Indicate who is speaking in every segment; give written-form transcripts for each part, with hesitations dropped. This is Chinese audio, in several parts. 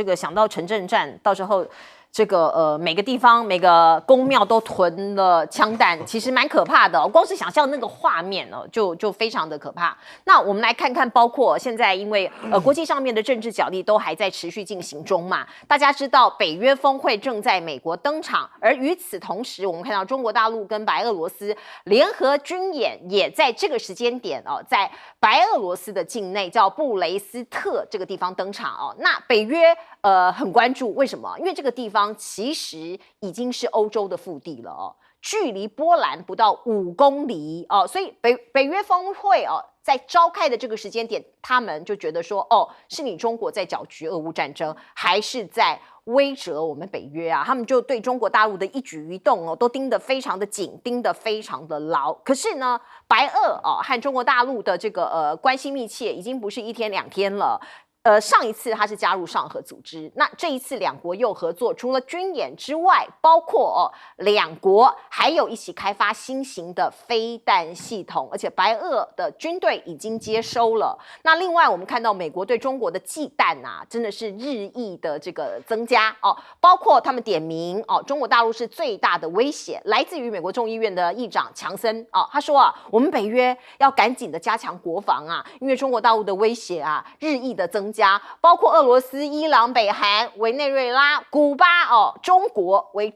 Speaker 1: 这个想到城镇战，到时候这个每个地方每个宫庙都囤了枪弹，其实蛮可怕的哦。光是想象那个画面哦，就非常的可怕。那我们来看看，包括现在因为国际上面的政治角力都还在持续进行中嘛。大家知道北约峰会正在美国登场，而与此同时，我们看到中国大陆跟白俄罗斯联合军演也在这个时间点哦，在白俄罗斯的境内叫布雷斯特这个地方登场哦。那北约很关注，为什么？因为这个地方其实已经是欧洲的腹地了哦，距离波兰不到5公里哦，所以北约峰会哦，在召开的这个时间点，他们就觉得说，哦，是你中国在搅局俄乌战争，还是在威慑我们北约啊？他们就对中国大陆的一举一动哦，都盯得非常的紧，盯得非常的牢。可是呢，白俄哦和中国大陆的这个关系密切，已经不是1天2天了。上一次他是加入上合组织，那这一次两国又合作，除了军演之外，包括两国还有一起开发新型的飞弹系统，而且白俄的军队已经接收了。那另外我们看到美国对中国的忌惮啊，真的是日益的这个增加哦，包括他们点名哦，中国大陆是最大的威胁，来自于美国众议院的议长强森哦，他说啊，我们北约要赶紧的加强国防啊，因为中国大陆的威胁啊日益的增加，包括俄罗斯、伊朗、北韩、委内瑞拉、古巴哦，中国为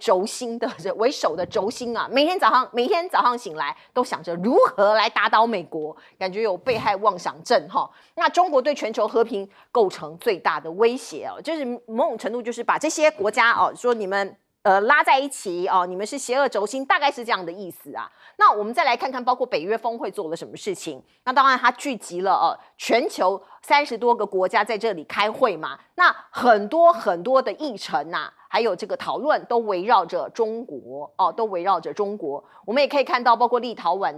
Speaker 1: 首的轴心啊，每天早上醒来都想着如何来打倒美国，感觉有被害妄想症哈。那中国对全球和平构成最大的威胁哦，就是某种程度就是把这些国家哦说你们拉在一起哦，你们是邪恶轴心，大概是这样的意思啊。那我们再来看看，包括北约峰会做了什么事情。那当然，它聚集了全球30多个国家在这里开会嘛。那很多的议程啊，还有这个讨论都围绕着中国哦，都围绕着中国。我们也可以看到，包括立陶宛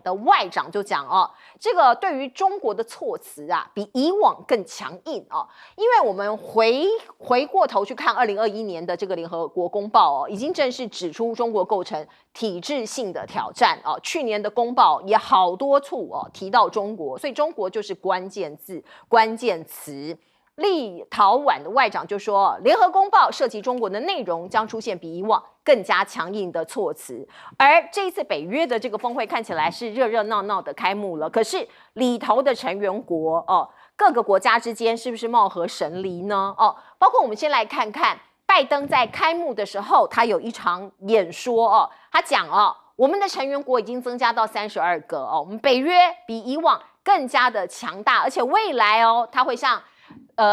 Speaker 1: 的外长就讲哦，这个对于中国的措辞啊，比以往更强硬哦。因为我们回过头去看2021年的这个联合国公报哦，已经正式指出中国构成体制性的挑战哦。去年的公报也好多处哦提到中国，所以中国就是关键字、关键词。立陶宛的外长就说，联合公报涉及中国的内容将出现比以往更加强硬的措辞。而这一次北约的这个峰会看起来是热热闹闹的开幕了，可是里头的成员国哦，各个国家之间是不是貌合神离呢？哦，包括我们先来看看拜登在开幕的时候，他有一场演说哦，他讲哦，我们的成员国已经增加到32个哦，我们北约比以往更加的强大，而且未来哦，他会向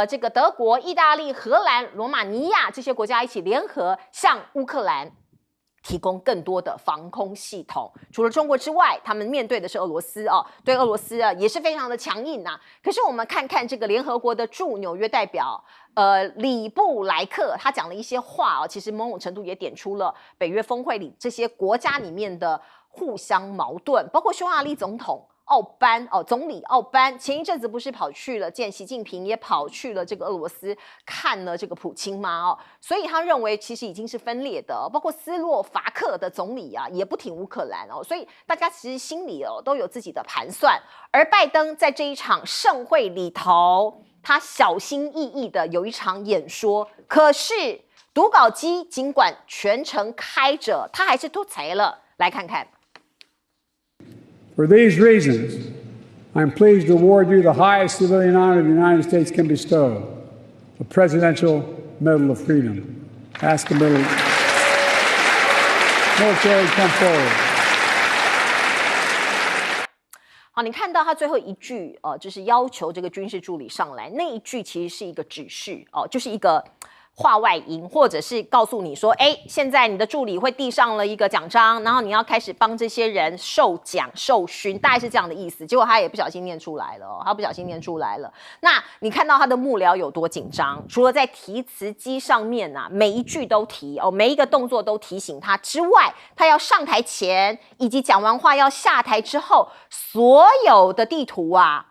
Speaker 1: 这个德国、意大利、荷兰、罗马尼亚这些国家一起联合向乌克兰提供更多的防空系统。除了中国之外，他们面对的是俄罗斯哦，对俄罗斯也是非常的强硬呐。可是我们看看这个联合国的驻纽约代表里布莱克，他讲了一些话哦，其实某种程度也点出了北约峰会里这些国家里面的互相矛盾，包括匈牙利总统总理奥班前一阵子不是跑去了见习近平，也跑去了这个俄罗斯看了这个普京吗？哦，所以他认为其实已经是分裂的，包括斯洛伐克的总理啊也不挺乌克兰哦，所以大家其实心里都有自己的盘算。而拜登在这一场盛会里头，他小心翼翼的有一场演说，可是读稿机尽管全程开着，他还是吐槽了。来看看。
Speaker 2: For these reasons, I'm pleased to award you the highest civilian honor the United States can bestow, the Presidential Medal of Freedom. Ask the military to come forward.
Speaker 1: 好，你看到他最后一句就是要求这个军事助理上来，那一句其实是一个指示哦，就是一个话外音，或者是告诉你说，现在你的助理会递上了一个奖章，然后你要开始帮这些人受奖受勋，大概是这样的意思。结果他也不小心念出来了哦，他不小心念出来了。那你看到他的幕僚有多紧张？除了在提词机上面啊，每一句都提哦，每一个动作都提醒他之外，他要上台前以及讲完话要下台之后，所有的地图啊，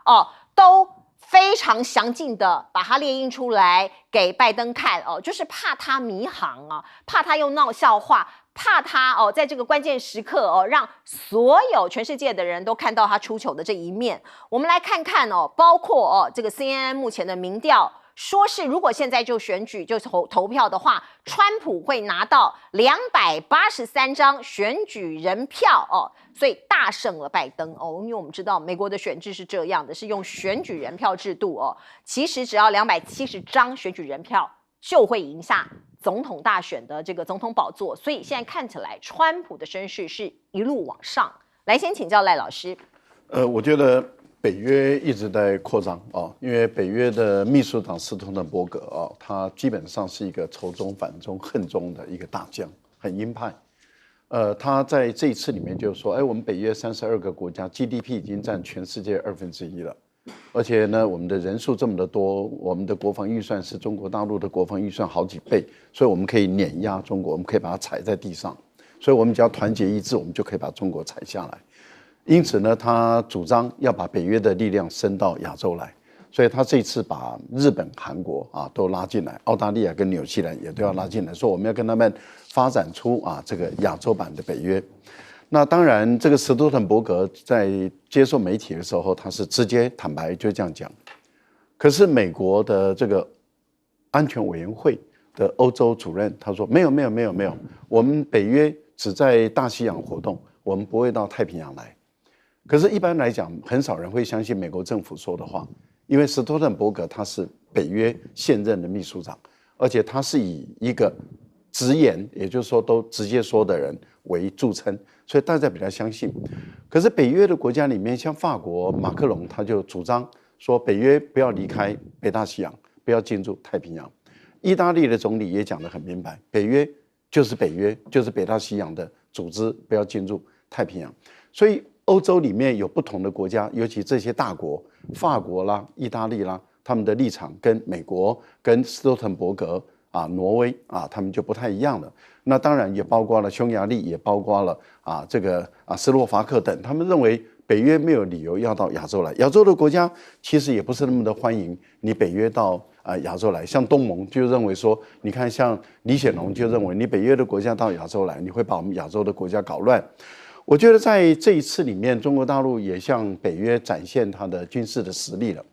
Speaker 1: 都非常详尽的把它列印出来给拜登看哦，就是怕他迷航啊，怕他又闹笑话，怕他在这个关键时刻让所有全世界的人都看到他出糗的这一面。我们来看看包括这个 CNN 目前的民调说是如果现在就选举就投票的话，川普会拿到283张选举人票哦，所以大胜了拜登哦。因为我们知道美国的选制是这样的，是用选举人票制度哦，其实只要270张选举人票就会赢下总统大选的这个总统宝座，所以现在看起来川普的声势是一路往上。来，先请教赖老师。
Speaker 3: 我觉得北约一直在扩张啊，因为北约的秘书长斯托滕伯格啊，他基本上是一个仇中、反中、恨中的一个大将，很鹰派。他在这一次里面就说，我们北约32个国家 GDP 已经占全世界1/2了，而且呢，我们的人数这么的多，我们的国防预算是中国大陆的国防预算好几倍，所以我们可以碾压中国，我们可以把它踩在地上。所以我们只要团结一致，我们就可以把中国踩下来。因此呢，他主张要把北约的力量伸到亚洲来，所以他这次把日本、韩国啊都拉进来，澳大利亚跟纽西兰也都要拉进来，说我们要跟他们发展出这个亚洲版的北约。那当然，这个斯托滕伯格在接受媒体的时候，他是直接坦白就这样讲。可是美国的这个安全委员会的欧洲主任他说没有，我们北约只在大西洋活动，我们不会到太平洋来。可是，一般来讲，很少人会相信美国政府说的话，因为斯托滕伯格他是北约现任的秘书长，而且他是以一个直言，也就是说都直接说的人为著称，所以大家比较相信。可是北约的国家里面，像法国马克龙他就主张说，北约不要离开北大西洋，不要进入太平洋。意大利的总理也讲得很明白，北约就是北约，就是北大西洋的组织，不要进入太平洋。所以欧洲里面有不同的国家，尤其这些大国，法国啦、意大利啦，他们的立场跟美国、跟斯托滕伯格啊、挪威啊，他们就不太一样了。那当然也包括了匈牙利，也包括了斯洛伐克等，他们认为北约没有理由要到亚洲来。亚洲的国家其实也不是那么的欢迎你北约到亚洲来，像东盟就认为说，你看像李显龙就认为你北约的国家到亚洲来，你会把我们亚洲的国家搞乱。我觉得在这一次里面，中国大陆也向北约展现它的军事的实力了。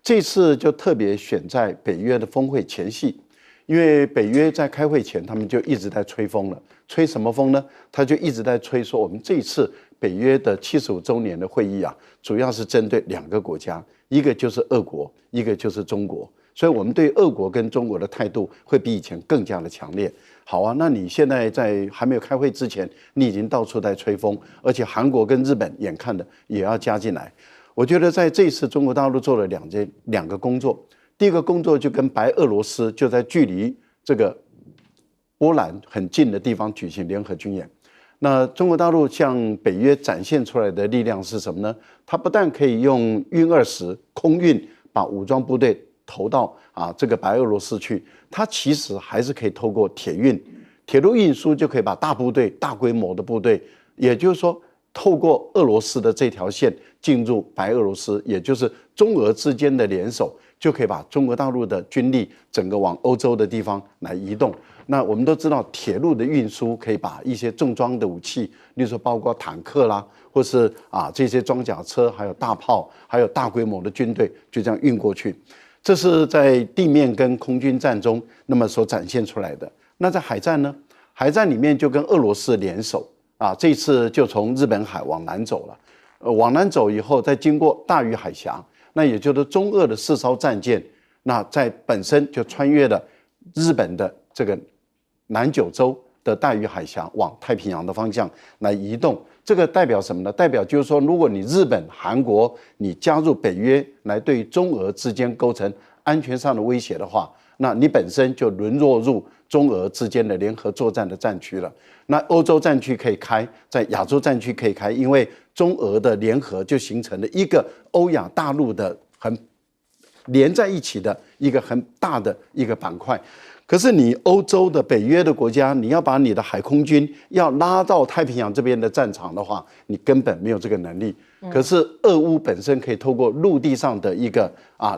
Speaker 3: 这次就特别选在北约的峰会前夕，因为北约在开会前，他们就一直在吹风了。吹什么风呢？他就一直在吹说，我们这一次北约的75周年的会议啊，主要是针对2个国家，一个就是俄国，一个就是中国。所以我们对俄国跟中国的态度会比以前更加的强烈。好啊，那你现在在还没有开会之前，你已经到处在吹风，而且韩国跟日本眼看的也要加进来。我觉得在这一次中国大陆做了两个工作，第一个工作就跟白俄罗斯就在距离这个波兰很近的地方举行联合军演。那中国大陆向北约展现出来的力量是什么呢？它不但可以用运20空运把武装部队投到这个白俄罗斯去，它其实还是可以透过铁路运输就可以把大部队、大规模的部队，也就是说透过俄罗斯的这条线进入白俄罗斯，也就是中俄之间的联手，就可以把中国大陆的军力整个往欧洲的地方来移动。那我们都知道，铁路的运输可以把一些重装的武器，例如说包括坦克啦，或是这些装甲车，还有大炮，还有大规模的军队，就这样运过去。这是在地面跟空军战中那么所展现出来的。那在海战呢？海战里面就跟俄罗斯联手这次就从日本海往南走了。往南走以后，再经过大隅海峡，那也就是中俄的4艘战舰，那在本身就穿越了日本的这个南九州的大隅海峡，往太平洋的方向来移动。这个代表什么呢？代表就是说，如果你日本、韩国你加入北约来对中俄之间构成安全上的威胁的话，那你本身就沦落入中俄之间的联合作战的战区了。那欧洲战区可以开，在亚洲战区可以开，因为中俄的联合就形成了一个欧亚大陆的很连在一起的一个很大的一个板块。可是你欧洲的北约的国家，你要把你的海空军要拉到太平洋这边的战场的话，你根本没有这个能力。可是俄乌本身可以透过陆地上的一个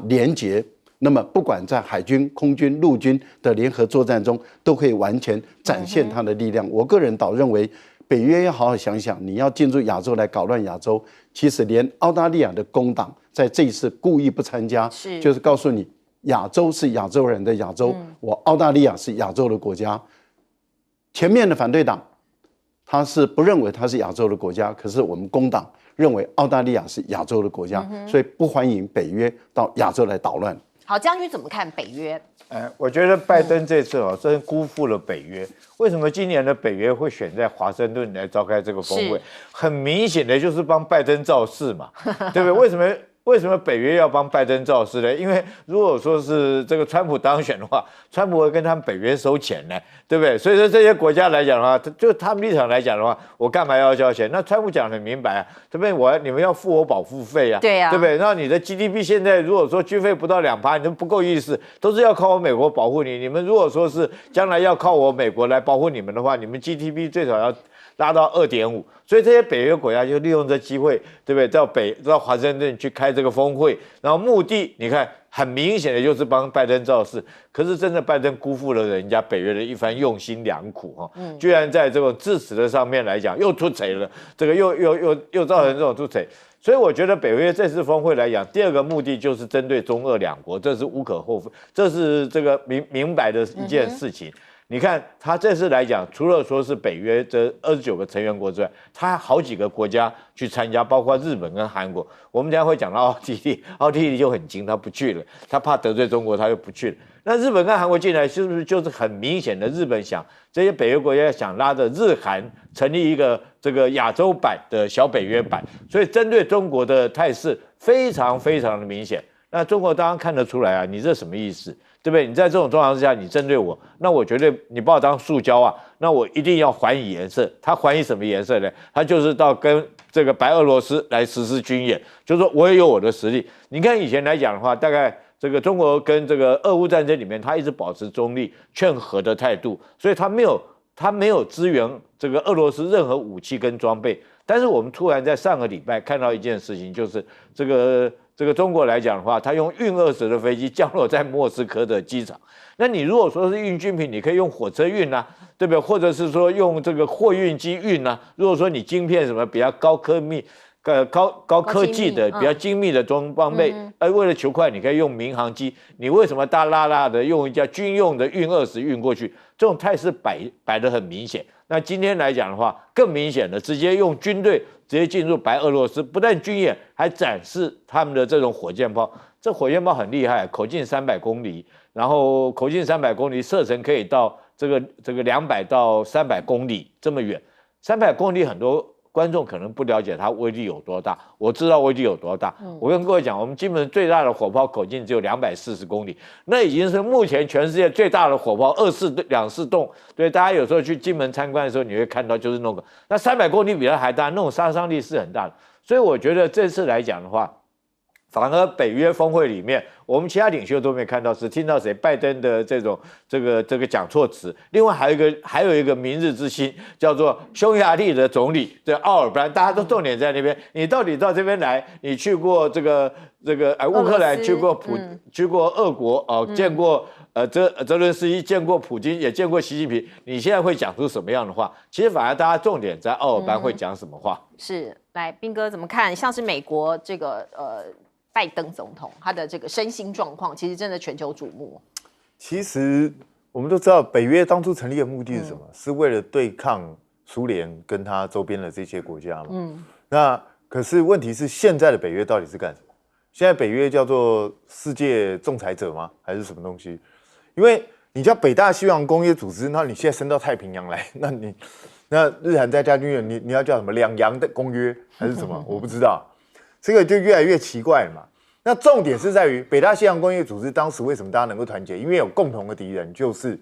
Speaker 3: 连结，那么不管在海军、空军、陆军的联合作战中，都可以完全展现它的力量。我个人倒认为，北约要好好想想，你要进入亚洲来搞乱亚洲，其实连澳大利亚的工党在这一次故意不参加，就是告诉你亚洲是亚洲人的亚洲，我澳大利亚是亚洲的国家。前面的反对党他是不认为它是亚洲的国家，可是我们工党认为澳大利亚是亚洲的国家，所以不欢迎北约到亚洲来捣乱。
Speaker 1: 好，将军怎么看北约？
Speaker 4: 我觉得拜登这次真辜负了北约。为什么今年的北约会选在华盛顿来召开这个峰会？很明显的就是帮拜登造势嘛，对不对？为什么北约要帮拜登造势呢？因为如果说是这个川普当选的话，川普会跟他们北约收钱呢，对不对？所以说这些国家来讲的话，就他们立场来讲的话，我干嘛要交钱？那川普讲得很明白啊，对不对？你们要付我保护费啊，
Speaker 1: 对啊，
Speaker 4: 对不对？那你的 GDP 现在如果说军费不到2%，你都不够意思，都是要靠我美国保护你。你们如果说是将来要靠我美国来保护你们的话，你们 GDP 最少要拉到2.5，所以这些北约国家就利用这机会，对不对？到华盛顿去开这个峰会，然后目的你看很明显的就是帮拜登造势。可是真的拜登辜负了人家北约的一番用心良苦哈，居然在这种致辞的上面来讲又出贼了，这个又造成这种出贼。所以我觉得北约这次峰会来讲，第二个目的就是针对中俄两国，这是无可厚非，这是这个明白的一件事情。你看，他这次来讲，除了说是北约这29个成员国之外，他好几个国家去参加，包括日本跟韩国。我们等一下会讲到奥地利就很精，他不去了，他怕得罪中国，他又不去了。那日本跟韩国进来，是不是就是很明显的日本想这些北约国家想拉着日韩成立一个这个亚洲版的小北约版？所以针对中国的态势非常非常的明显。那中国当然看得出来啊，你这什么意思？对不对？你在这种状况之下，你针对我，那我绝对你把我当塑胶啊，那我一定要还以颜色。他还以什么颜色呢？他就是到跟这个白俄罗斯来实施军演，就是说我也有我的实力。你看以前来讲的话，大概这个中国跟这个俄乌战争里面，他一直保持中立、劝和的态度，所以他没有支援这个俄罗斯任何武器跟装备。但是我们突然在上个礼拜看到一件事情，就是这个中国来讲的话，他用运20的飞机降落在莫斯科的机场。那你如果说是运军品，你可以用火车运啊，对不对？或者是说用这个货运机运啊。如果说你晶片什么比较高科技的、比较精密的装备，为了求快，你可以用民航机。你为什么大拉拉的用一架军用的运20运过去？这种态势摆得很明显。那今天来讲的话，更明显的，直接用军队直接进入白俄罗斯，不但军演，还展示他们的这种火箭炮。这火箭炮很厉害，口径300公里，然后口径300公里，射程可以到这个200到300公里这么远。300公里很多观众可能不了解它威力有多大，我知道威力有多大。我跟各位讲，我们金门最大的火炮口径只有240公里，那已经是目前全世界最大的火炮，2、4栋。对，大家有时候去金门参观的时候，你会看到就是那300公里比它还大，那种杀伤力是很大的。所以我觉得这次来讲的话，反而北约峰会里面，我们其他领袖都没看到，只听到谁拜登的这个讲错词。另外还有一个明日之星，叫做匈牙利的总理的奥尔班，大家都重点在那边。你到底到这边来，你去过这个乌克兰，去过俄国见过泽伦斯基，见过普京，也见过习近平。你现在会讲出什么样的话？其实反而大家重点在奥尔班会讲什么话。
Speaker 1: 是，来彬哥怎么看？像是美国这个拜登总统他的这个身心状况，其实真的全球瞩目。
Speaker 5: 其实我们都知道，北约当初成立的目的是什么？是为了对抗苏联跟他周边的这些国家嘛。那可是问题是，现在的北约到底是干什么？现在北约叫做世界仲裁者吗？还是什么东西？因为你叫北大西洋公约组织，那你现在升到太平洋来，那日韩在加军演，你要叫什么两洋的公约还是什么？我不知道。这个就越来越奇怪了嘛。那重点是在于北大西洋公约组织当时为什么大家能够团结？因为有共同的敌人，就是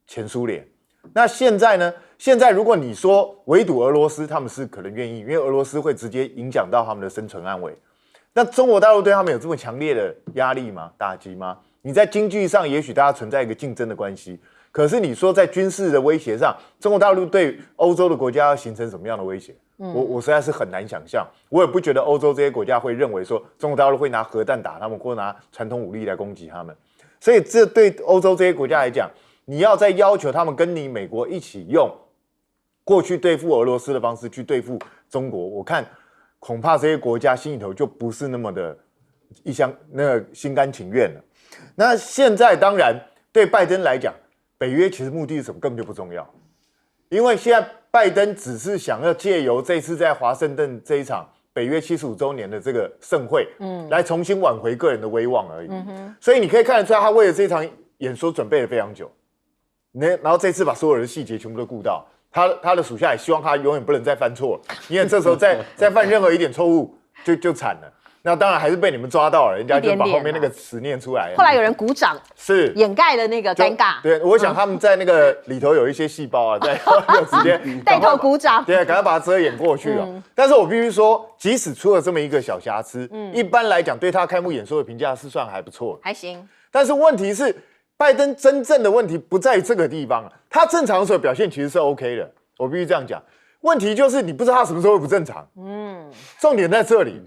Speaker 5: 前苏联。那现在呢？现在如果你说围堵俄罗斯，他们是可能愿意，因为俄罗斯会直接影响到他们的生存安危。那中国大陆对他们有这么强烈的压力吗？打击吗？你在经济上也许大家存在一个竞争的关系，可是你说在军事的威胁上，中国大陆对欧洲的国家要形成什么样的威胁？我实在是很难想象，我也不觉得欧洲这些国家会认为说中国大陆会拿核弹打他们，或拿传统武力来攻击他们。所以这对欧洲这些国家来讲，你要再要求他们跟你美国一起用过去对付俄罗斯的方式去对付中国，我看恐怕这些国家心里头就不是那么的心甘情愿了。那现在当然对拜登来讲，北约其实目的是什么根本就不重要，因为现在拜登只是想要借由这次在华盛顿这一场北约75周年的这个盛会，来重新挽回个人的威望而已。所以你可以看得出来，他为了这场演说准备了非常久，然后这次把所有的细节全部都顾到，他的属下也希望他永远不能再犯错了，因为这时候再犯任何一点错误就惨了。那当然还是被你们抓到了，人家就把后面那个词念出来。
Speaker 1: 后来有人鼓掌，
Speaker 5: 是
Speaker 1: 掩盖了那个尴尬。
Speaker 5: 对，我想他们在那个里头有一些细胞啊，在有直接
Speaker 1: 带头鼓掌，
Speaker 5: 对，赶快把它遮掩过去了。但是我必须说，即使出了这么一个小瑕疵，一般来讲对他开幕演说的评价是算还不错的，
Speaker 1: 还行。
Speaker 5: 但是问题是，拜登真正的问题不在于这个地方啊，他正常的时候表现其实是 OK 的，我必须这样讲。问题就是你不知道他什么时候会不正常，重点在这里。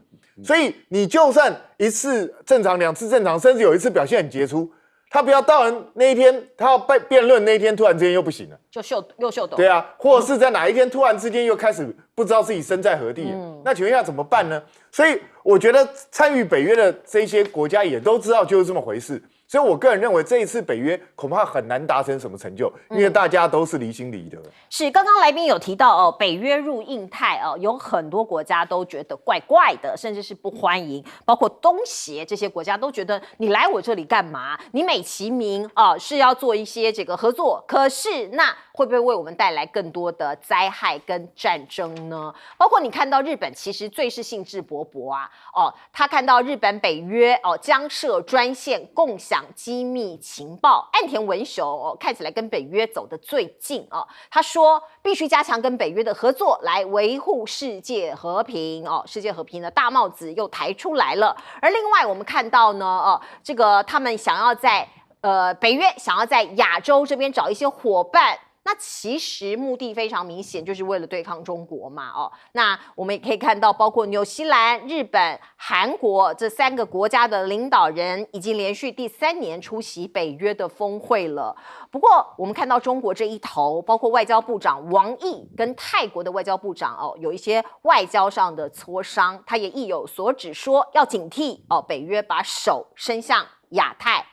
Speaker 5: 所以你就算一次正常，2次正常，甚至有一次表现很杰出，他不要到了那一天，他要辩论那一天突然之间又不行了，
Speaker 1: 又秀抖。
Speaker 5: 对啊，或者是在哪一天突然之间又开始不知道自己身在何地，那请问一下怎么办呢？所以我觉得参与北约的这些国家也都知道就是这么回事。所以我个人认为这一次北约恐怕很难达成什么成就，因为大家都是离心离德。
Speaker 1: 是，刚刚来宾有提到北约入印太有很多国家都觉得怪怪的，甚至是不欢迎，包括东协这些国家都觉得你来我这里干嘛？你美其名是要做一些这个合作，可是那会不会为我们带来更多的灾害跟战争呢？包括你看到日本其实最是兴致勃勃啊，他看到日本北约将设专线共享机密情报，岸田文雄看起来跟北约走得最近他说必须加强跟北约的合作，来维护世界和平世界和平的大帽子又抬出来了。而另外我们看到呢，这个他们想要在北约想要在亚洲这边找一些伙伴。那其实目的非常明显，就是为了对抗中国嘛那我们也可以看到，包括纽西兰、日本、韩国这3个国家的领导人已经连续第3年出席北约的峰会了。不过我们看到中国这一头，包括外交部长王毅跟泰国的外交部长有一些外交上的磋商，他也意有所指，说要警惕北约把手伸向亚太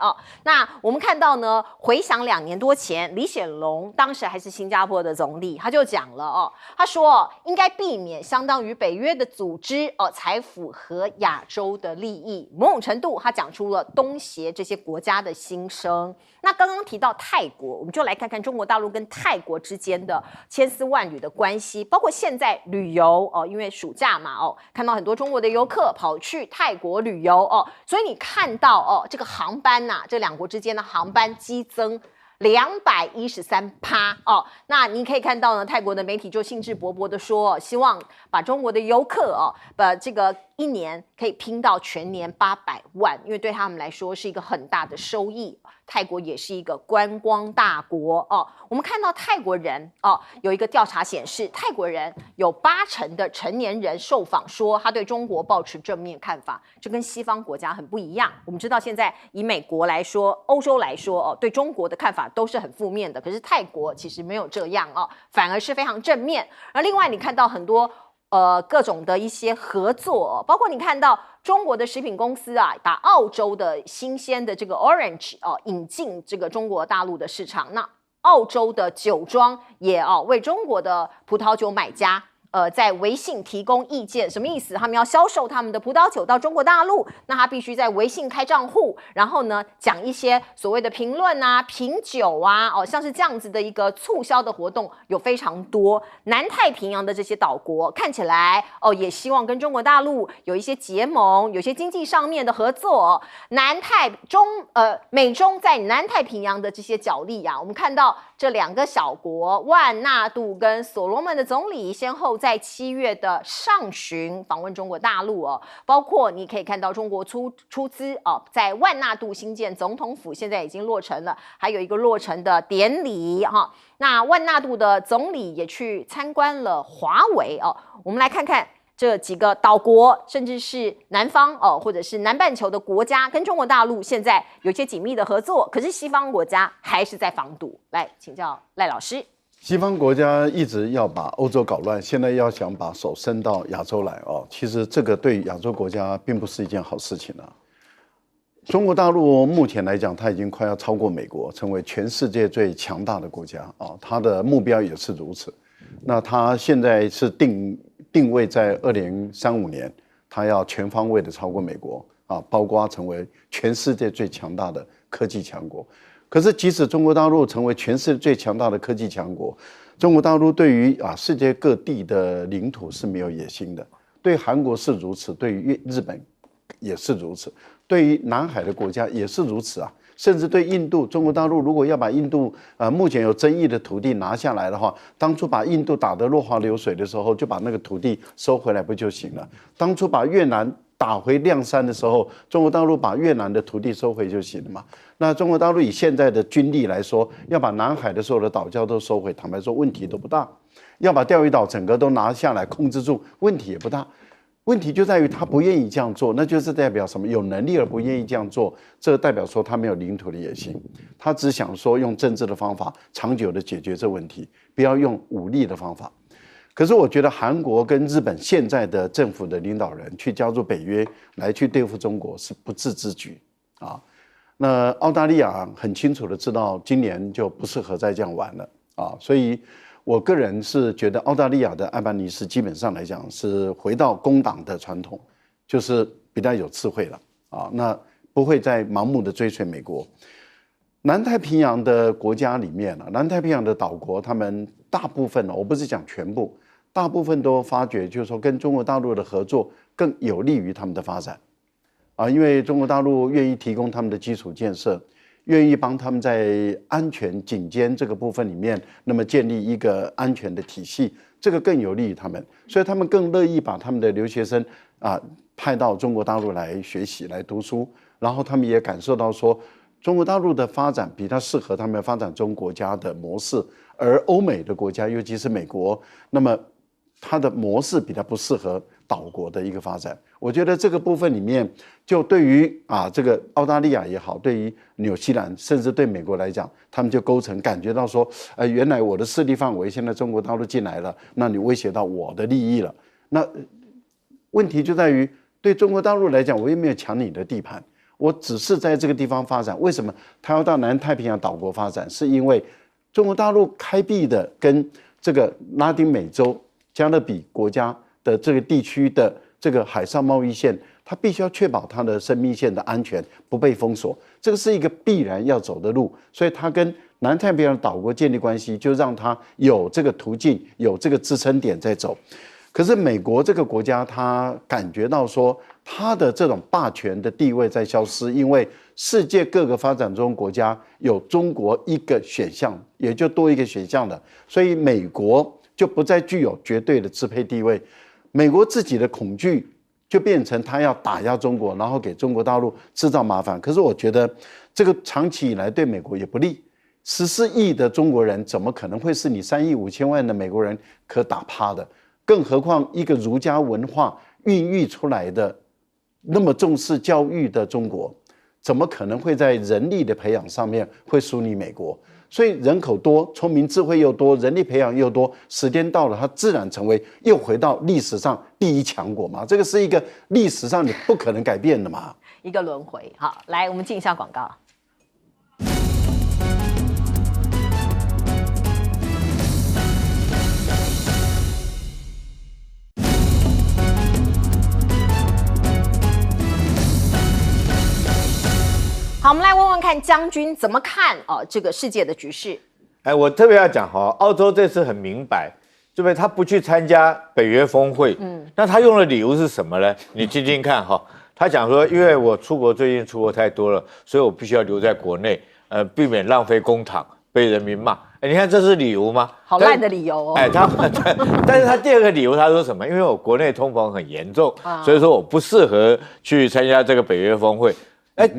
Speaker 1: 那我们看到呢，回想2年多前，李显龙当时还是新加坡的总理，他就讲了他说应该避免相当于北约的组织才符合亚洲的利益。某种程度，他讲出了东协这些国家的心声。那刚刚提到泰国，我们就来看看中国大陆跟泰国之间的千丝万缕的关系，包括现在旅游因为暑假嘛看到很多中国的游客跑去泰国旅游所以你看到这个航班这2国之间的航班激增213%那你可以看到呢，泰国的媒体就兴致勃勃的说，希望把中国的游客把这个1年可以拼到全年800万，因为对他们来说是一个很大的收益。泰国也是一个观光大国我们看到泰国人有一个调查显示，泰国人有80%的成年人受访说他对中国抱持正面看法，这跟西方国家很不一样。我们知道现在以美国来说、欧洲来说对中国的看法都是很负面的，可是泰国其实没有这样反而是非常正面。而另外你看到很多各种的一些合作包括你看到中国的食品公司把澳洲的新鲜的这个 Orange 引进这个中国大陆的市场。那澳洲的酒庄也为中国的葡萄酒买家在微信提供意见。什么意思？他们要销售他们的葡萄酒到中国大陆，那他必须在微信开账户，然后呢讲一些所谓的评论品酒像是这样子的一个促销的活动有非常多。南太平洋的这些岛国看起来也希望跟中国大陆有一些结盟，有些经济上面的合作。美中在南太平洋的这些角力我们看到这2个小国万纳杜跟所罗门的总理先后在7月的上旬访问中国大陆包括你可以看到中国出资在万纳杜新建总统府，现在已经落成了，还有一个落成的典礼那万纳杜的总理也去参观了华为我们来看看这几个岛国，甚至是南方或者是南半球的国家跟中国大陆现在有些紧密的合作，可是西方国家还是在防堵。来请教赖老师。
Speaker 3: 西方国家一直要把欧洲搞乱，现在要想把手伸到亚洲来其实这个对亚洲国家并不是一件好事情中国大陆目前来讲，它已经快要超过美国，成为全世界最强大的国家啊。它的目标也是如此。那它现在是定位在2035年，它要全方位的超过美国啊，包括成为全世界最强大的科技强国。可是，即使中国大陆成为全世界最强大的科技强国，中国大陆对于世界各地的领土是没有野心的。对韩国是如此，对于日本也是如此，对于南海的国家也是如此啊。甚至对印度，中国大陆如果要把印度目前有争议的土地拿下来的话，当初把印度打得落花流水的时候，就把那个土地收回来不就行了？当初把越南打回亮山的时候，中国大陆把越南的土地收回就行了嘛。那中国大陆以现在的军力来说，要把南海的所有的岛礁都收回，坦白说问题都不大；要把钓鱼岛整个都拿下来控制住，问题也不大。问题就在于他不愿意这样做，那就是代表什么？有能力而不愿意这样做，这代表说他没有领土的野心，他只想说用政治的方法长久的解决这问题，不要用武力的方法。可是我觉得韩国跟日本现在的政府的领导人去加入北约来去对付中国是不智之举啊。那澳大利亚很清楚的知道今年就不适合再这样玩了啊，所以我个人是觉得澳大利亚的艾班尼斯基本上来讲是回到工党的传统，就是比较有智慧了啊，那不会再盲目的追随美国。南太平洋的国家里面南太平洋的岛国，他们大部分我不是讲全部，大部分都发觉就是说跟中国大陆的合作更有利于他们的发展啊，因为中国大陆愿意提供他们的基础建设。愿意帮他们在安全警监这个部分里面，那么建立一个安全的体系，这个更有利于他们，所以他们更乐意把他们的留学生派到中国大陆来学习、来读书，然后他们也感受到说，中国大陆的发展比较适合他们发展中国家的模式，而欧美的国家，尤其是美国，那么它的模式比较不适合岛国的一个发展。我觉得这个部分里面，就对于这个澳大利亚也好，对于纽西兰，甚至对美国来讲，他们就构成感觉到说，原来我的势力范围现在中国大陆进来了，那你威胁到我的利益了。那问题就在于，对中国大陆来讲，我又没有抢你的地盘，我只是在这个地方发展。为什么他要到南太平洋岛国发展？是因为中国大陆开辟的跟这个拉丁美洲、加勒比国家的这个地区的这个海上贸易线，它必须要确保它的生命线的安全不被封锁，这个是一个必然要走的路，所以它跟南太平洋岛国建立关系，就让它有这个途径，有这个支撑点在走。可是美国这个国家，它感觉到说，它的这种霸权的地位在消失，因为世界各个发展中国家有中国一个选项，也就多一个选项的，所以美国就不再具有绝对的支配地位。美国自己的恐惧就变成他要打压中国，然后给中国大陆制造麻烦。可是我觉得这个长期以来对美国也不利。14亿的中国人怎么可能会是你3亿5千万的美国人可打趴的？更何况一个儒家文化孕育出来的那么重视教育的中国，怎么可能会在人力的培养上面会输你美国？所以人口多，聪明智慧又多，人力培养又多，时间到了，它自然成为又回到历史上第一强国嘛。这个是一个历史上你不可能改变的嘛，
Speaker 1: 一个轮回。好，来我们进一下广告。好，我们来问问看将军怎么看这个世界的局势。
Speaker 4: 我特别要讲澳洲这次很明白，对不对？他不去参加北约峰会，那他用的理由是什么呢？你听听看他讲说，因为我最近出国太多了，所以我必须要留在国内，避免浪费公帑被人民骂。你看这是理由吗？
Speaker 1: 好烂的理由
Speaker 4: 但是他第二个理由他说什么？因为我国内通膨很严重，所以说我不适合去参加这个北约峰会。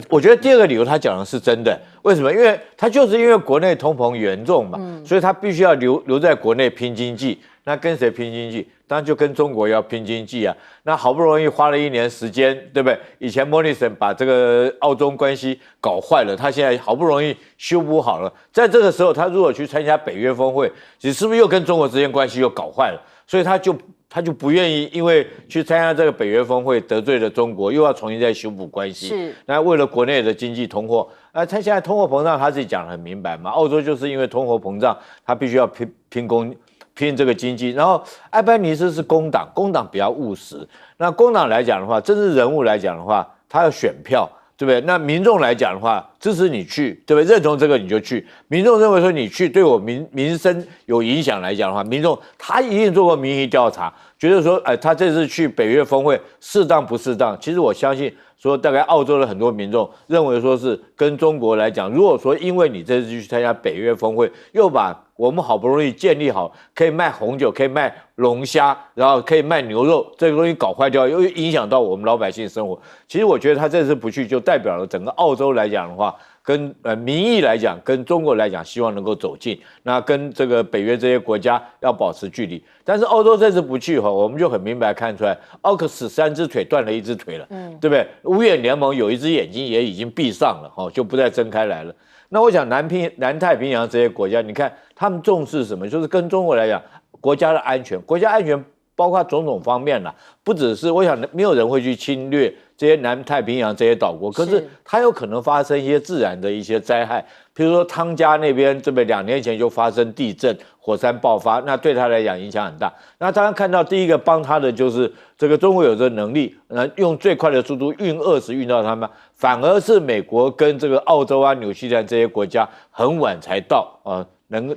Speaker 4: 我觉得第二个理由他讲的是真的，为什么？因为他就是因为国内通膨严重嘛，所以他必须要留在国内拼经济。那跟谁拼经济？当然就跟中国要拼经济啊。那好不容易花了1年时间，对不对？以前莫里森把这个澳中关系搞坏了，他现在好不容易修补好了，在这个时候他如果去参加北约峰会，你是不是又跟中国之间关系又搞坏了？所以他就他就不愿意，因为去参加这个北约峰会得罪了中国，又要重新再修补关系。
Speaker 1: 是，
Speaker 4: 那为了国内的经济通货，他现在通货膨胀，他自己讲得很明白嘛。澳洲就是因为通货膨胀，他必须要拼这个经济。然后艾班尼斯是工党比较务实。那工党来讲的话，政治人物来讲的话，他要选票。对不对？那民众来讲的话，支持你去，对不对？认同这个你就去。民众认为说你去对我民生有影响来讲的话，民众他一定做过民意调查，觉得说，他这次去北约峰会适当不适当？其实我相信说，大概澳洲的很多民众认为说是跟中国来讲，如果说因为你这次去参加北约峰会，又把我们好不容易建立好可以卖红酒、可以卖龙虾，然后可以卖牛肉这个东西搞坏掉，又影响到我们老百姓生活。其实我觉得他这次不去，就代表了整个澳洲来讲的话，跟民意来讲，跟中国来讲，希望能够走近，那跟这个北约这些国家要保持距离。但是澳洲这次不去哈，我们就很明白看出来，奥克斯3只腿断了1只腿了，对不对？五眼联盟有1只眼睛也已经闭上了，哈，就不再睁开来了。那我想南太平洋这些国家，你看他们重视什么？就是跟中国来讲，国家的安全，国家安全包括种种方面啦，不只是我想没有人会去侵略这些南太平洋这些岛国，可是它有可能发生一些自然的一些灾害，比如说汤加那边这边2年前就发生地震，火山爆发，那对他来讲影响很大。那当然看到第一个帮他的就是这个中国有这能力，用最快的速度运20运到他们，反而是美国跟这个澳洲啊、纽西兰这些国家很晚才到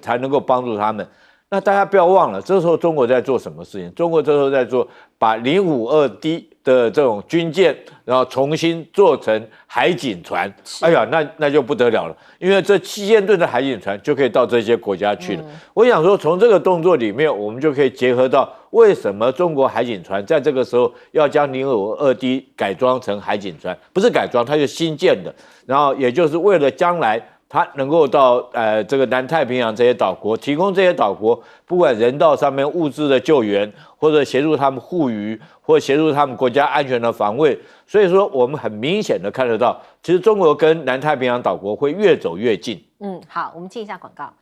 Speaker 4: 才能够帮助他们。那大家不要忘了，这时候中国在做什么事情？中国这时候在做把052D 的这种军舰，然后重新做成海警船。哎呀，那就不得了了，因为这7000吨的海警船就可以到这些国家去了。我想说，从这个动作里面，我们就可以结合到为什么中国海警船在这个时候要将052D 改装成海警船，不是改装，它是新建的，然后也就是为了将来。它能够到这个南太平洋这些岛国，提供这些岛国不管人道上面物资的救援，或者协助他们护渔，或者协助他们国家安全的防卫。所以说，我们很明显的看得到，其实中国跟南太平洋岛国会越走越近。
Speaker 1: 好，我们进一下广告。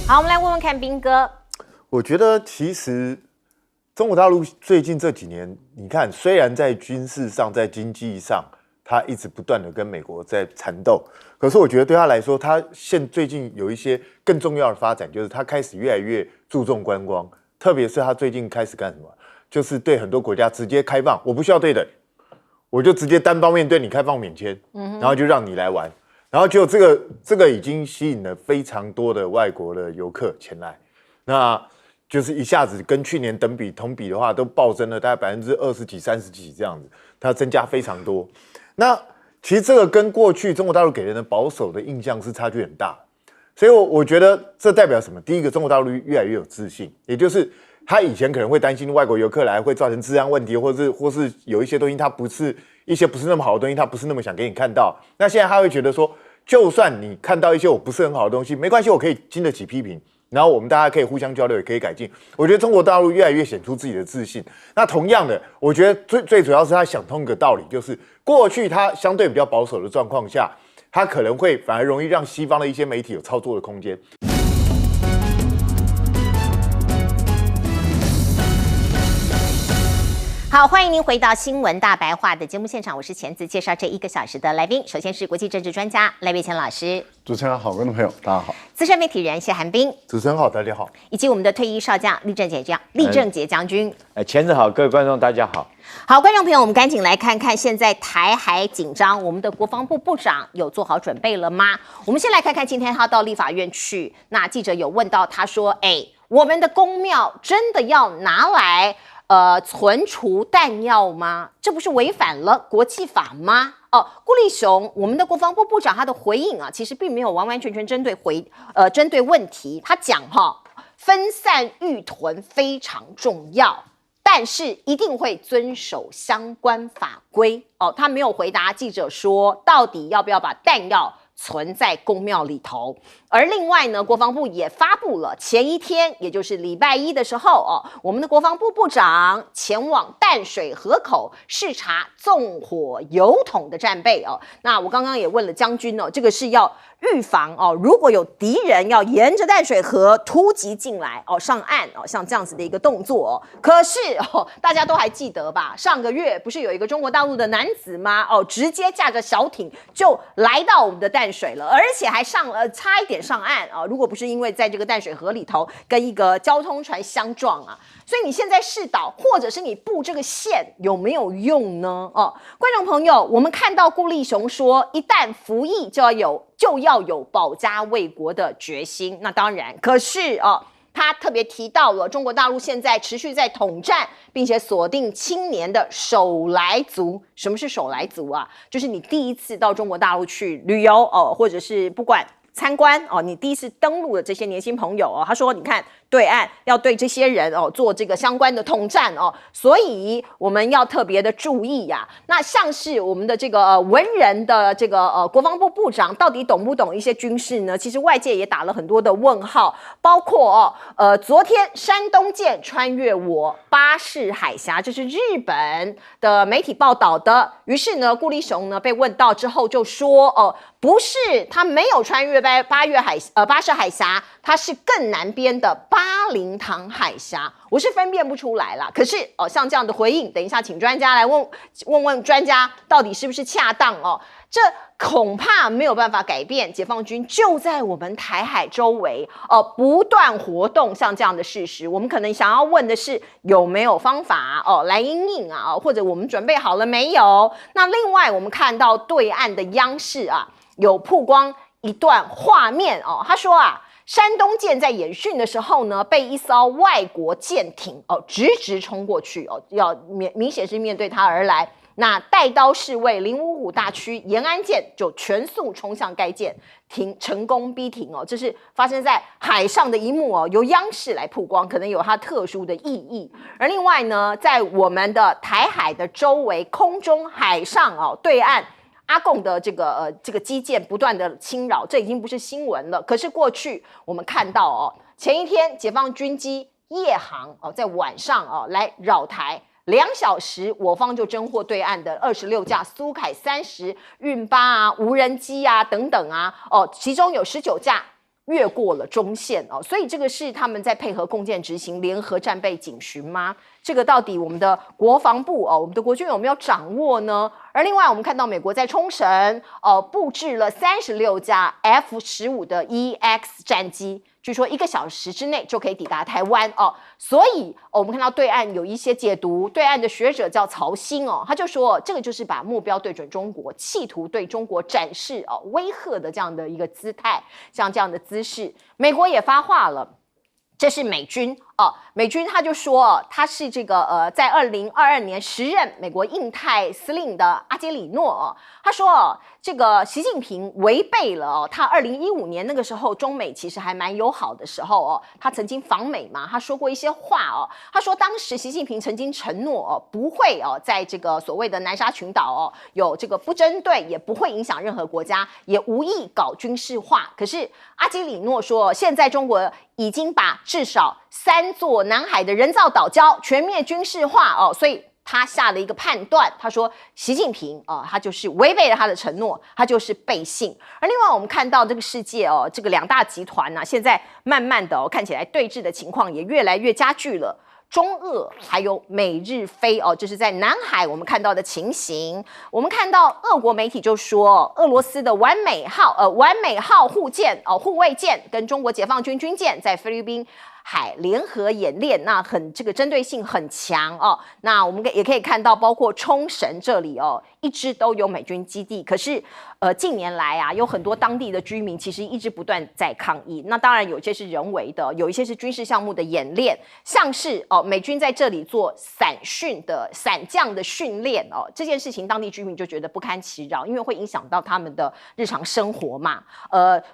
Speaker 1: 好，我们来问问看彬哥。
Speaker 5: 我觉得其实中国大陆最近这几年，你看，虽然在军事上、在经济上，它一直不断的跟美国在缠斗，可是我觉得对他来说，他最近有一些更重要的发展，就是他开始越来越注重观光，特别是他最近开始干什么，就是对很多国家直接开放，我不需要对等，我就直接单方面对你开放免签，然后就让你来玩。然后就这个已经吸引了非常多的外国的游客前来，那就是一下子跟去年同比的话都暴增了大概20几、30几这样子，它增加非常多。那其实这个跟过去中国大陆给人的保守的印象是差距很大，所以我觉得这代表什么？第一个，中国大陆越来越有自信，也就是他以前可能会担心外国游客来会造成治安问题，或是有一些东西它不是那么好的东西，他不是那么想给你看到。那现在他会觉得说，就算你看到一些我不是很好的东西，没关系，我可以经得起批评，然后我们大家可以互相交流，也可以改进。我觉得中国大陆越来越显出自己的自信。那同样的，我觉得最主要是他想通一个道理，就是过去他相对比较保守的状况下，他可能会反而容易让西方的一些媒体有操作的空间。
Speaker 1: 好，欢迎您回到新闻大白话的节目现场，我是钱子，介绍这1个小时的来宾。首先是国际政治专家赖岳乾老师，
Speaker 3: 主持人好，观众朋友大家好，
Speaker 1: 资深媒体人谢寒冰，
Speaker 5: 主持人好，大家好，
Speaker 1: 以及我们的退役少将厉正杰将军。
Speaker 4: 钱子好，各位观众大家好。
Speaker 1: 好，观众朋友，我们赶紧来看看现在台海紧张，我们的国防部部长有做好准备了吗？我们先来看看今天他到立法院去，那记者有问到他说，我们的公庙真的要拿来存储弹药吗？这不是违反了国际法吗？顾立雄，我们的国防部部长他的回应啊，其实并没有完完全全针对问题。他讲分散预囤非常重要，但是一定会遵守相关法规。他没有回答记者说到底要不要把弹药存在公庙里头。而另外呢，国防部也发布了前一天，也就是礼拜一的时候我们的国防部部长前往淡水河口视察纵火油桶的战备那我刚刚也问了将军这个是要预防如果有敌人要沿着淡水河突击进来上岸像这样子的一个动作可是大家都还记得吧？上个月不是有一个中国大陆的男子吗？直接驾着小艇就来到我们的淡水了，而且还差一点上岸如果不是因为在这个淡水河里头跟一个交通船相撞所以你现在试导或者是你布这个线有没有用呢？观众朋友，我们看到顾立雄说，一旦服役就要有保家卫国的决心。那当然，可是他特别提到了中国大陆现在持续在统战，并且锁定青年的手来族。什么是手来族啊？就是你第一次到中国大陆去旅游或者是不管参观你第一次登陆的这些年轻朋友他说你看对岸要对这些人做这个相关的统战所以我们要特别的注意那像是我们的这个文人的这个国防部部长到底懂不懂一些军事呢？其实外界也打了很多的问号，包括昨天山东舰穿越我巴士海峡，这是日本的媒体报道的。于是呢，顾立雄呢被问到之后就说不是，他没有穿越巴士海峡，他是更南边的巴林塘海峡，我是分辨不出来啦。可是像这样的回应，等一下请专家来问专家到底是不是恰当这恐怕没有办法改变解放军就在我们台海周围不断活动像这样的事实。我们可能想要问的是有没有方法来因应或者我们准备好了没有？那另外我们看到对岸的央视有曝光一段画面他说山东舰在演训的时候呢，被一艘外国舰艇直冲过去要明显是面对它而来。那带刀侍卫055大区延安舰就全速冲向该舰，成功逼停这是发生在海上的一幕由央视来曝光，可能有它特殊的意义。而另外呢，在我们的台海的周围空中海上对岸阿共的这个基建不断的侵扰，这已经不是新闻了。可是过去我们看到前一天解放军机夜航在晚上来扰台2小时，我方就侦获对岸的26架苏凯30运8无人机等等其中有19架越过了中线所以这个是他们在配合共建执行联合战备警巡吗？这个到底我们的国防部我们的国军有没有掌握呢？而另外我们看到美国在冲绳布置了36架 F-15的 EX 战机，据说1个小时之内就可以抵达台湾所以我们看到对岸有一些解读，对岸的学者叫曹新他就说这个就是把目标对准中国，企图对中国展示威吓的这样的一个姿态，像这样的姿势。美国也发话了，这是美军美军他就说他是这个在2022年时任美国印太司令的阿基里诺他说这个习近平违背了他2015年那个时候中美其实还蛮友好的时候他曾经访美嘛，他说过一些话他说当时习近平曾经承诺不会在这个所谓的南沙群岛有这个不针对，也不会影响任何国家，也无意搞军事化。可是阿基里诺说现在中国已经把至少3座南海的人造岛礁全面军事化所以他下了一个判断，他说习近平他就是违背了他的承诺，他就是背信。而另外我们看到这个世界这个2大集团现在慢慢的看起来对峙的情况也越来越加剧了。中俄还有美日菲这是在南海我们看到的情形。我们看到俄国媒体就说俄罗斯的完美号护卫舰跟中国解放军军舰在菲律宾海联合演练，那这个针对性很强那我们也可以看到包括冲绳这里一直都有美军基地，可是近年来有很多当地的居民其实一直不断在抗议。那当然有些是人为的，有一些是军事项目的演练，像是美军在这里做伞降的训练这件事情当地居民就觉得不堪其扰，因为会影响到他们的日常生活嘛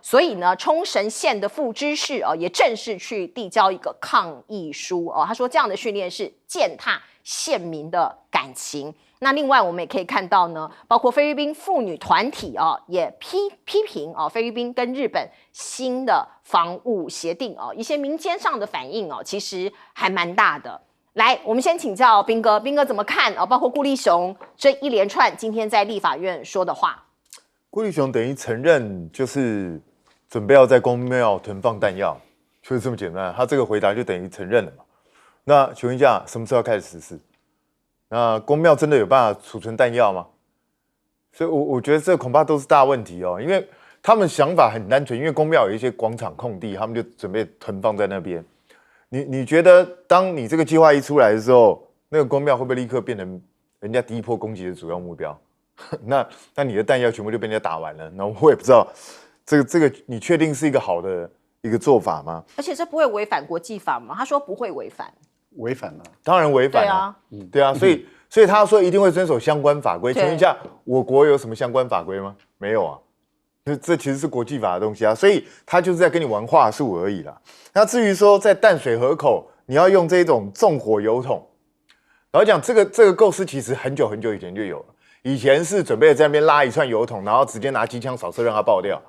Speaker 1: 所以呢冲绳县的副知事也正式去递交一个抗议书他说这样的训练是践踏县民的感情。那另外我们也可以看到呢，包括菲律宾妇女团体也批评菲律宾跟日本新的防务协定一些民间上的反应其实还蛮大的。来，我们先请教彬哥，彬哥怎么看包括顾立雄这一连串今天在立法院说的话？
Speaker 5: 顾立雄等于承认就是准备要在公庙囤放弹药，就是这么简单。他这个回答就等于承认了嘛。那请问一下，什么时候要开始实施？那公庙真的有办法储存弹药吗？所以我觉得这恐怕都是大问题因为他们想法很单纯，因为公庙有一些广场空地，他们就准备囤放在那边。你觉得，当你这个计划一出来的时候，那个公庙会不会立刻变成人家第一波攻击的主要目标？那你的弹药全部就被人家打完了，那我也不知道这个你确定是一个好的一个做法吗？
Speaker 1: 而且这不会违反国际法吗？他说不会违反。
Speaker 3: 违反了，
Speaker 5: 当然违反了，对啊，所以他说一定会遵守相关法规。请问一下，我国有什么相关法规吗？没有啊，这其实是国际法的东西啊，所以他就是在跟你玩话术而已啦。那至于说在淡水河口你要用这种纵火油桶，老实讲，这个构思其实很久以前就有了，以前是准备在那边拉一串油桶，然后直接拿机枪扫射让它爆掉。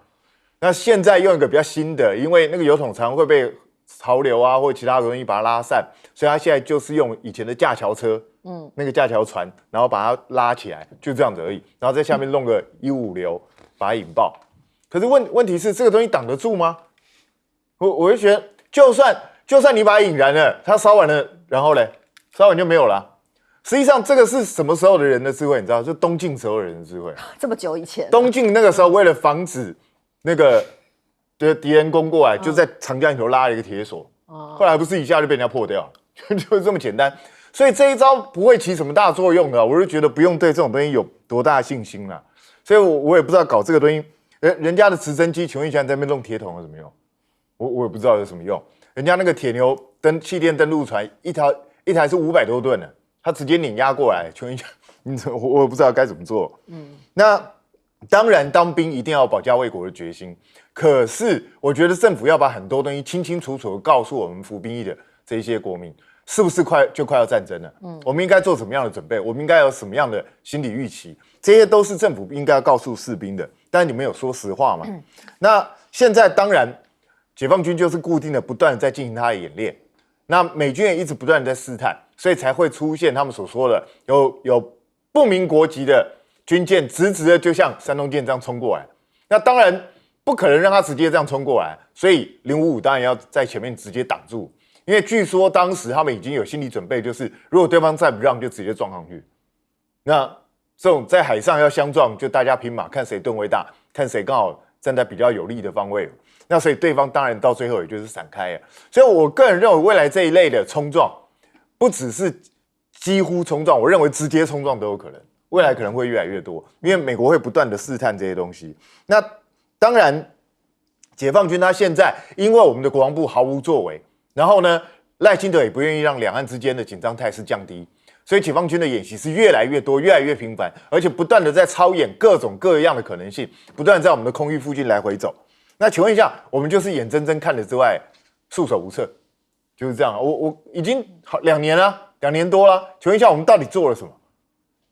Speaker 5: 那现在用一个比较新的，因为那个油桶常会被潮流啊或其他的东西把它拉散，所以他现在就是用以前的架桥车，那个架桥船，然后把它拉起来，就这样子而已，然后在下面弄个155流把它引爆。可是问题是这个东西挡得住吗？我就觉得，就算你把它引燃了，它烧完了，然后嘞，烧完就没有了。实际上这个是什么时候的人的智慧？你知道，就东晋时候的人的智慧。
Speaker 1: 这么久以前，
Speaker 5: 东晋那个时候为了防止那个敌人攻过来，就在长江里头拉了一个铁索，后来不是一下就被人家破掉了，就是这么简单。所以这一招不会起什么大作用的，我就觉得不用对这种东西有多大信心了。所以我也不知道搞这个东西，人家的直升机，请问一下你在那边弄铁桶有什么用？我也不知道有什么用。人家那个铁牛气垫登陆船一台是500多吨的，它直接碾压过来，请问一下，我也不知道该怎么做。那当然当兵一定要有保家卫国的决心，可是我觉得政府要把很多东西清清楚楚的告诉我们服兵役的这些国民，是不是快要战争了？我们应该做什么样的准备？我们应该有什么样的心理预期？这些都是政府应该要告诉士兵的。但你们有说实话吗？那现在当然，解放军就是固定的不断的在进行他的演练，那美军也一直不断的在试探，所以才会出现他们所说的有不明国籍的军舰直的就像山东舰这样冲过来。那当然不可能让他直接这样冲过来，所以055当然要在前面直接挡住，因为据说当时他们已经有心理准备，就是如果对方再不让，就直接撞上去。那这种在海上要相撞，就大家拼马，看谁吨位大，看谁刚好站在比较有利的方位。那所以对方当然到最后也就是闪开了。所以我个人认为，未来这一类的冲撞，不只是几乎冲撞，我认为直接冲撞都有可能。未来可能会越来越多，因为美国会不断的试探这些东西。那当然，解放军他现在因为我们的国防部毫无作为，然后呢，赖清德也不愿意让两岸之间的紧张态势降低，所以解放军的演习是越来越多、越来越频繁，而且不断的在操演各种各样的可能性，不断在我们的空域附近来回走。那请问一下，我们就是眼睁睁看着之外，束手无策，就是这样。我已经好2年了，2年多了。请问一下，我们到底做了什么？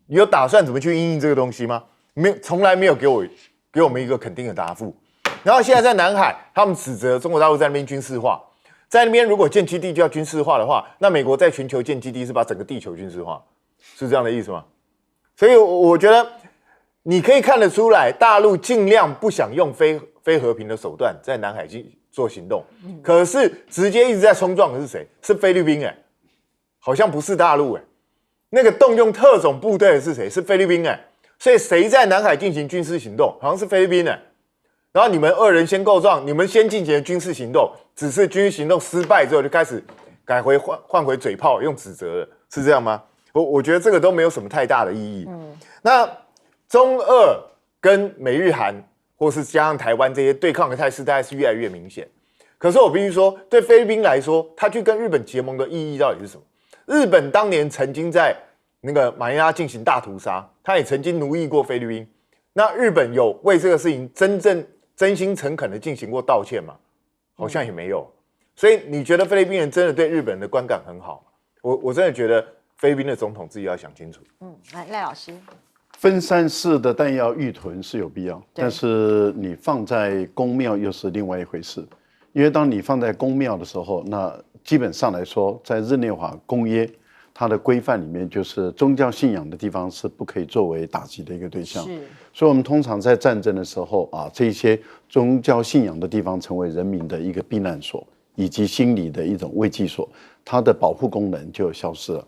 Speaker 5: 你有打算怎么去因应这个东西吗？没有，从来没有给我们一个肯定的答复。然后现在在南海，他们指责中国大陆在那边军事化，在那边如果建基地就要军事化的话，那美国在全球建基地是把整个地球军事化，是这样的意思吗？所以我觉得你可以看得出来，大陆尽量不想用非和平的手段在南海做行动，可是直接一直在冲撞的是谁？是菲律宾好像不是大陆那个动用特种部队的是谁？是菲律宾所以谁在南海进行军事行动？好像是菲律宾然后你们2人先告状，你们先进行军事行动，只是军事行动失败之后就开始换回嘴炮，用指责了，是这样吗？我觉得这个都没有什么太大的意义。那中俄跟美日韩，或是加上台湾这些对抗的态势，大概是越来越明显。可是我必须说，对菲律宾来说，他去跟日本结盟的意义到底是什么？日本当年曾经在那个马尼拉进行大屠杀，他也曾经奴役过菲律宾。那日本有为这个事情真心诚恳的进行过道歉吗？好像也没有。所以你觉得菲律宾人真的对日本人的观感很好吗？我真的觉得菲律宾的总统自己要想清楚。
Speaker 1: 来赖老师，
Speaker 3: 分散式的弹药预囤是有必要，但是你放在公庙又是另外一回事。因为当你放在公庙的时候，那基本上来说，在日内瓦公约它的规范里面，就是宗教信仰的地方是不可以作为打击的一个对象。
Speaker 1: 是，
Speaker 3: 所以我们通常在战争的时候啊，这些宗教信仰的地方成为人民的一个避难所，以及心理的一种慰藉所，它的保护功能就消失了。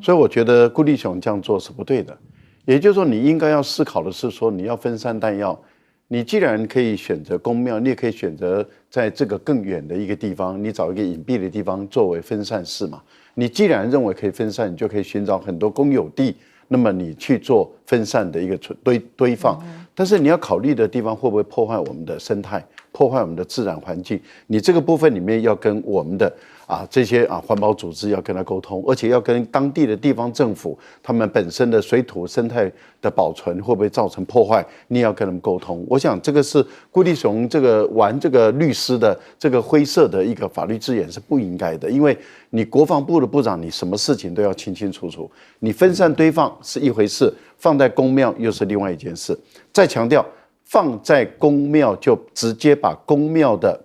Speaker 3: 所以我觉得顾立雄这样做是不对的。也就是说，你应该要思考的是说，你要分散弹药。你既然可以选择公庙，你也可以选择在这个更远的一个地方，你找一个隐蔽的地方作为分散式嘛。你既然认为可以分散，你就可以寻找很多公有地，那么你去做分散的一个堆放。但是你要考虑的地方会不会破坏我们的生态，破坏我们的自然环境？你这个部分里面要跟我们的这些环保组织要跟他沟通，而且要跟当地的地方政府，他们本身的水土生态的保存会不会造成破坏，你也要跟他们沟通。我想这个是顾立雄这个玩这个律师的这个灰色的一个法律字眼是不应该的，因为你国防部的部长，你什么事情都要清清楚楚，你分散堆放是一回事，放在公庙又是另外一件事。再强调，放在公庙就直接把公庙的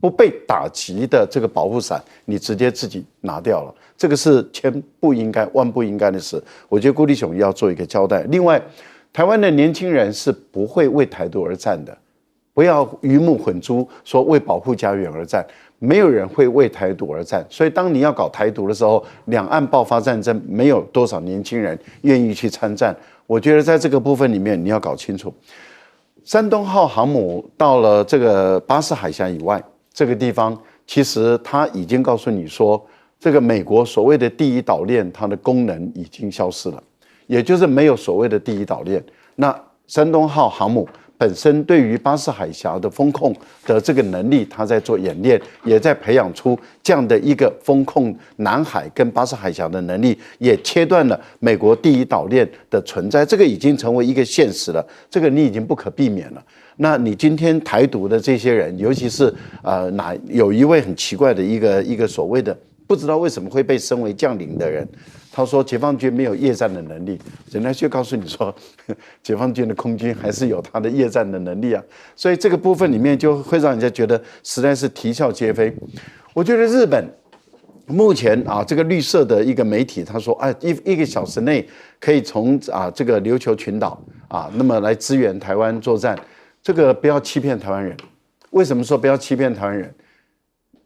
Speaker 3: 不被打击的这个保护伞，你直接自己拿掉了，这个是千不应该万不应该的事。我觉得顾立雄要做一个交代。另外，台湾的年轻人是不会为台独而战的，不要鱼目混珠，说为保护家园而战，没有人会为台独而战。所以，当你要搞台独的时候，两岸爆发战争，没有多少年轻人愿意去参战。我觉得在这个部分里面，你要搞清楚。山东号航母到了这个巴士海峡以外，这个地方其实它已经告诉你说，这个美国所谓的第一岛链，它的功能已经消失了，也就是没有所谓的第一岛链。那山东号航母本身对于巴士海峡的风控的这个能力，它在做演练，也在培养出这样的一个风控南海跟巴士海峡的能力，也切断了美国第一岛链的存在，这个已经成为一个现实了，这个你已经不可避免了。那你今天台独的这些人，尤其是有一位很奇怪的一个所谓的不知道为什么会被升为将领的人，他说解放军没有夜战的能力，人家就告诉你说，解放军的空军还是有他的夜战的能力啊。所以这个部分里面就会让人家觉得实在是啼笑皆非。我觉得日本目前这个绿色的一个媒体，他说一个小时内可以从这个琉球群岛那么来支援台湾作战。这个不要欺骗台湾人。为什么说不要欺骗台湾人？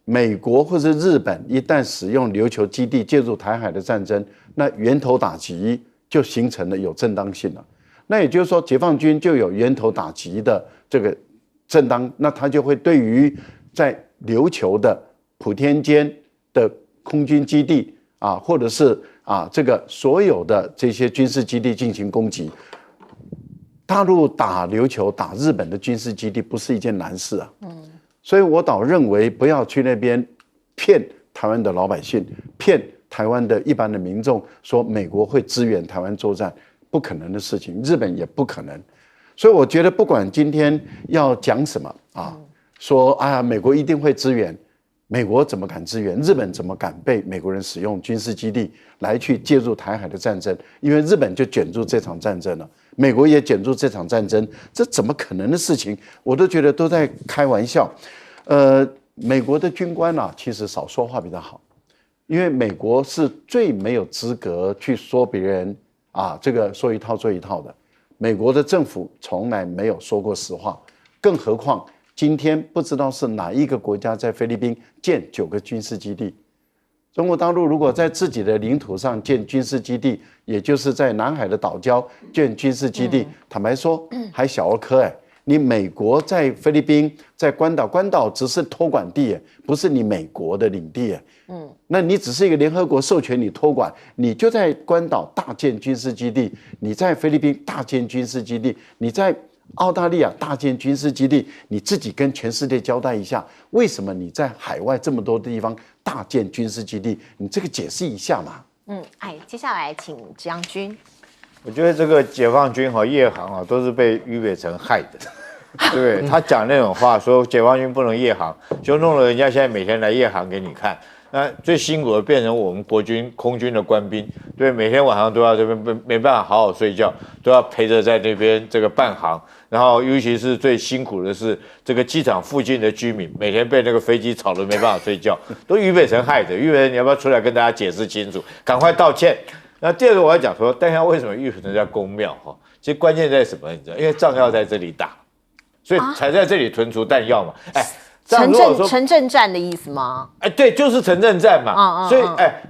Speaker 3: 美国或者日本一旦使用琉球基地介入台海的战争，那源头打击就形成了有正当性了。那也就是说，解放军就有源头打击的这个正当，那他就会对于在琉球的普天间的空军基地或者是这个所有的这些军事基地进行攻击。大陆打琉球、打日本的军事基地不是一件难事啊。所以我倒认为不要去那边骗台湾的老百姓，骗台湾的一般的民众，说美国会支援台湾作战，不可能的事情，日本也不可能。所以我觉得不管今天要讲什么说美国一定会支援，美国怎么敢支援？日本怎么敢被美国人使用军事基地来去介入台海的战争？因为日本就卷入这场战争了，美国也卷入这场战争，这怎么可能的事情？我都觉得都在开玩笑。美国的军官其实少说话比较好，因为美国是最没有资格去说别人这个说一套做一套的。美国的政府从来没有说过实话，更何况今天不知道是哪一个国家在菲律宾建9个军事基地。中国大陆如果在自己的领土上建军事基地，也就是在南海的岛礁建军事基地，坦白说还小儿科你美国在菲律宾在关岛只是托管地不是你美国的领地那你只是一个联合国授权你托管，你就在关岛大建军事基地，你在菲律宾大建军事基地，你在澳大利亚大建军事基地，你自己跟全世界交代一下，为什么你在海外这么多地方大建军事基地？你这个解释一下嘛。
Speaker 1: 接下来请将军。
Speaker 4: 我觉得这个解放军和夜航都是被俞北辰害的，对不对？他讲那种话说解放军不能夜航，就弄了人家现在每天来夜航给你看。那最辛苦的变成我们国军空军的官兵，对，每天晚上都要这边没办法好好睡觉，都要陪着在那边这个伴航。然后尤其是最辛苦的是这个机场附近的居民，每天被那个飞机吵得没办法睡觉，都俞北辰害的。俞北辰，你要不要出来跟大家解释清楚？赶快道歉。那第二个我要讲说，但是为什么俞北辰在公庙哈？其实关键在什么？你知道？因为仗要在这里打，所以才在这里囤储弹药嘛。哎。
Speaker 1: 城镇战的意思吗？
Speaker 4: 哎，对，就是城镇战嘛。所以，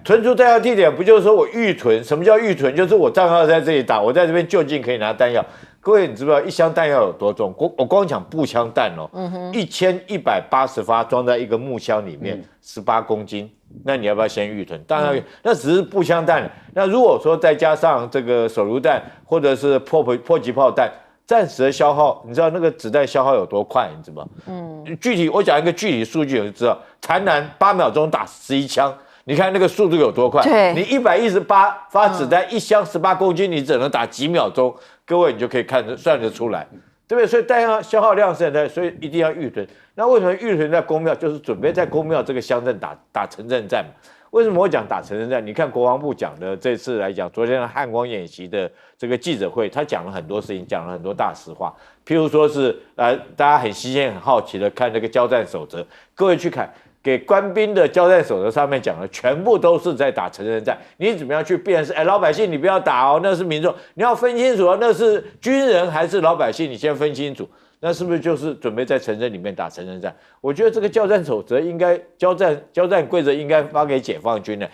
Speaker 4: 屯驻弹药地点不就是说我预囤？什么叫预囤？就是我仗要在这里打，我在这边就近可以拿弹药。各位，你知不知道一箱弹药有多重？我光讲步枪弹哦，1180发装在一个木箱里面，18公斤。那你要不要先预囤？当然，那只是步枪弹。那如果说再加上这个手榴弹或者是迫击炮弹。暂时的消耗，你知道那个子弹消耗有多快？你知道吗？具体我讲一个具体数据，你就知道，台南8秒钟打11枪，你看那个速度有多快？
Speaker 1: 对，
Speaker 4: 你118发子弹，一箱18公斤，你只能打几秒钟，各位你就可以算得出来，对不对？所以弹药消耗量是很大，所以一定要预囤。那为什么预囤在公庙？就是准备在公庙这个乡镇打城镇战嘛。为什么我讲打城镇战？你看国防部讲的这次来讲，昨天的汉光演习的这个记者会，他讲了很多事情，讲了很多大实话。譬如说是大家很新鲜、很好奇的看那个交战守则，各位去看给官兵的交战守则上面讲的，全部都是在打城镇战。你怎么样去辨识？老百姓你不要打哦，那是民众，你要分清楚哦，那是军人还是老百姓，你先分清楚。那是不是就是准备在城镇里面打城镇战？我觉得这个交战守则应该交战规则应该发给解放军的，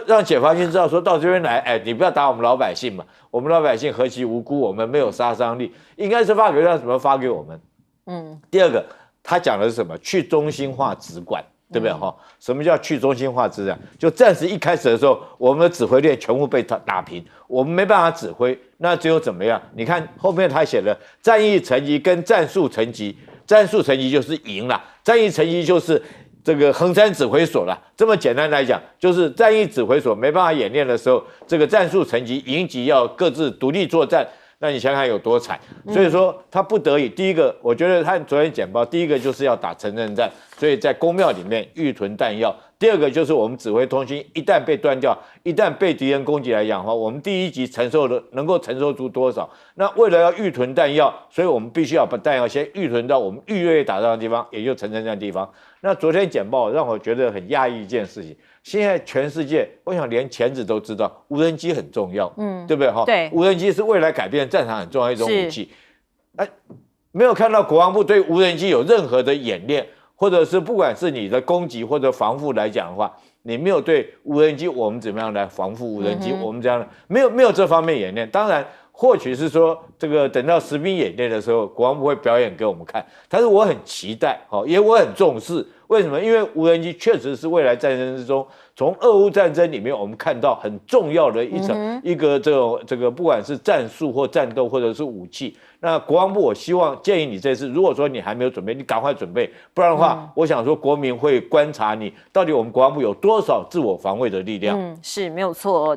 Speaker 4: 让解放军知道说到这边来，你不要打我们老百姓嘛，我们老百姓何其无辜，我们没有杀伤力，应该是让什么发给我们？第二个他讲的是什么？去中心化直管。对不对哈？什么叫去中心化指展？就战时一开始的时候，我们的指挥链全部被打平，我们没办法指挥，那只有怎么样？你看后面他写的战役层级跟战术层级，战术层级就是赢了，战役层级就是这个衡山指挥所了。这么简单来讲，就是战役指挥所没办法演练的时候，这个战术层级、营级要各自独立作战。那你想想有多惨，所以说他不得已，第一个我觉得他昨天简报，第一个就是要打城镇战，所以在公庙里面预囤弹药；第二个就是我们指挥通讯一旦被断掉，一旦被敌人攻击来讲的话，我们第一级能够承受住多少？那为了要预囤弹药，所以我们必须要把弹药先预囤到我们预约打仗的地方，也就是城镇战地方。那昨天简报让我觉得很讶异一件事情。现在全世界，我想连钳子都知道无人机很重要，对不对？
Speaker 1: 对，
Speaker 4: 无人机是未来改变战场很重要的一种武器。没有看到国防部对无人机有任何的演练，或者是不管是你的攻击或者防护来讲的话，你没有对无人机我们怎么样来防护无人机，我们这样没有这方面演练。当然，或许是说这个等到实兵演练的时候，国防部会表演给我们看，但是我很期待，也我很重视。为什么？因为无人机确实是未来战争之中，从俄乌战争里面我们看到很重要的一个这个不管是战术或战斗或者是武器。那国防部我建议你这次，如果说你还没有准备，你赶快准备，不然的话，我想说国民会观察你到底我们国防部有多少自我防卫的力量。
Speaker 1: 是没有错。